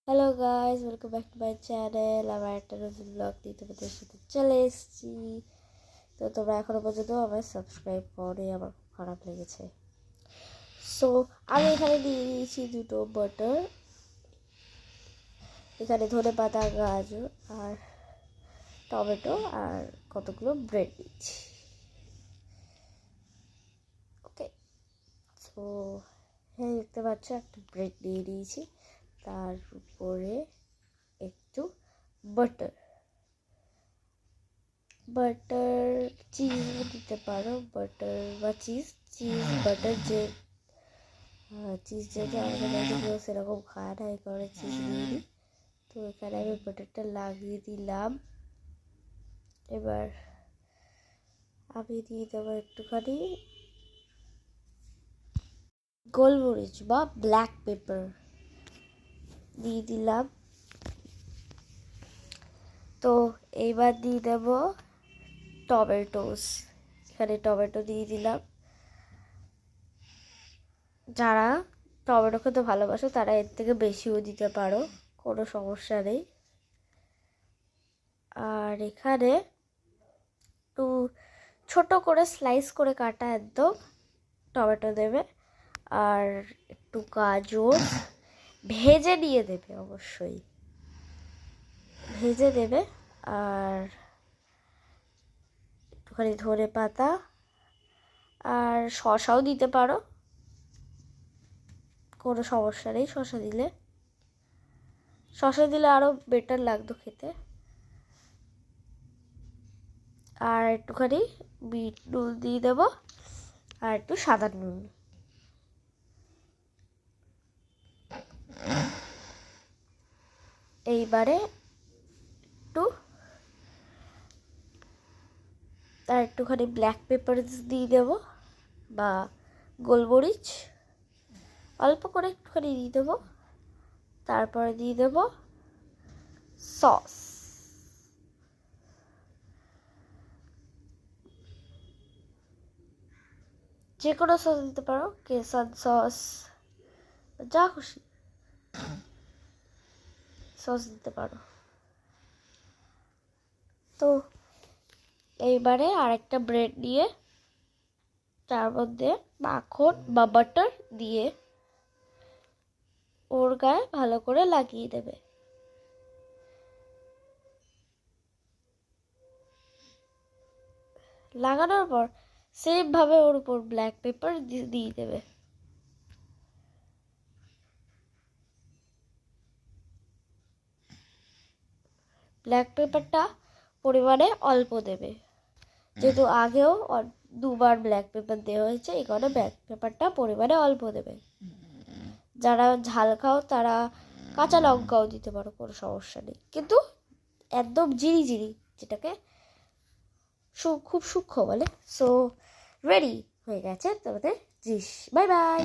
Hello guys, welcome back to my channel. আমার একটা নতুন ব্লগ নিয়ে তোমাদের সাথে চলে এসেছি। তো তোমরা এখনো পর্যন্ত আমার সাবস্ক্রাইব করে আমার খুব খারাপ লেগেছে। সো আমি এখানে দিয়ে দিয়েছি দুটো বাটার, এখানে ধনে পাতা, গাজর আর টমেটো আর কতগুলো ব্রেড দিচ্ছি। ওকে, সো হ্যাঁ, দেখতে পাচ্ছ একটা ব্রেড দিয়ে দিয়েছি, তার উপরে একটু বাটার চিজও দিতে পারো, বাটার বা চিজ বাটার, যে চিজ যেটা আমাদের বাড়িতে কেউ সেরকম খায় না, এই কারণে চিজ দিয়ে দিই। তো এখানে আমি বাটারটা লাগিয়ে দিলাম। এবার আমি দিয়ে দেবো একটুখানি গোলমরিচ বা ব্ল্যাক পেপার দিয়ে দিলাম। তো এইবার দিয়ে দেবো টমেটোস, এখানে টমেটো দিয়ে দিলাম। যারা টমেটো খেতে ভালোবাসো তারা এর থেকে বেশিও দিতে পারো, কোনো সমস্যা নেই। আর এখানে একটু ছোট করে স্লাইস করে কাটা একদম টমেটো দেবে, আর একটু গাজর ভেজে নিয়ে দেবে, অবশ্যই ভেজে দেবে। আর একটুখানি ধনে পাতা আর শসাও দিতে পারো, কোনো সমস্যা নেই। শসা দিলে আরও বেটার লাগতো খেতে। আর একটুখানি বিট নুন দিয়ে দেবো আর একটু সাদা নুন। এইবারে একটুখানি ব্ল্যাক পেপার দিয়ে দেবো বা গোলমরিচ, অল্প করে একটুখানি দিয়ে দেবো। তারপরে দিয়ে দেবো সস, যে কোনো সস দিতে পারো, কেসার সস, যা খুশি সস দিতে পারো। তো এইবারে আরেকটা ব্রেড নিয়ে তার মধ্যে মাখন বা বাটার দিয়ে ওর গায়ে ভালো করে লাগিয়ে দেবে। লাগানোর পর সেমভাবে ওর উপর ব্ল্যাক পেপার দিয়ে দেবে। ব্ল্যাক পেপারটা পরিমাণে অল্প দেবে, যেহেতু আগেও দুবার ব্ল্যাক পেপার দেওয়া হয়েছে, এই কারণে ব্ল্যাক পেপারটা পরিমাণে অল্প দেবে। যারা ঝাল খাও তারা কাঁচা লঙ্কাও দিতে পারো, কোনো সমস্যা নেই, কিন্তু একদম জিরি যেটাকে খুব সূক্ষ্ম বলে। সো রেডি হয়ে গেছে তোমাদের ডিশ। Bye bye.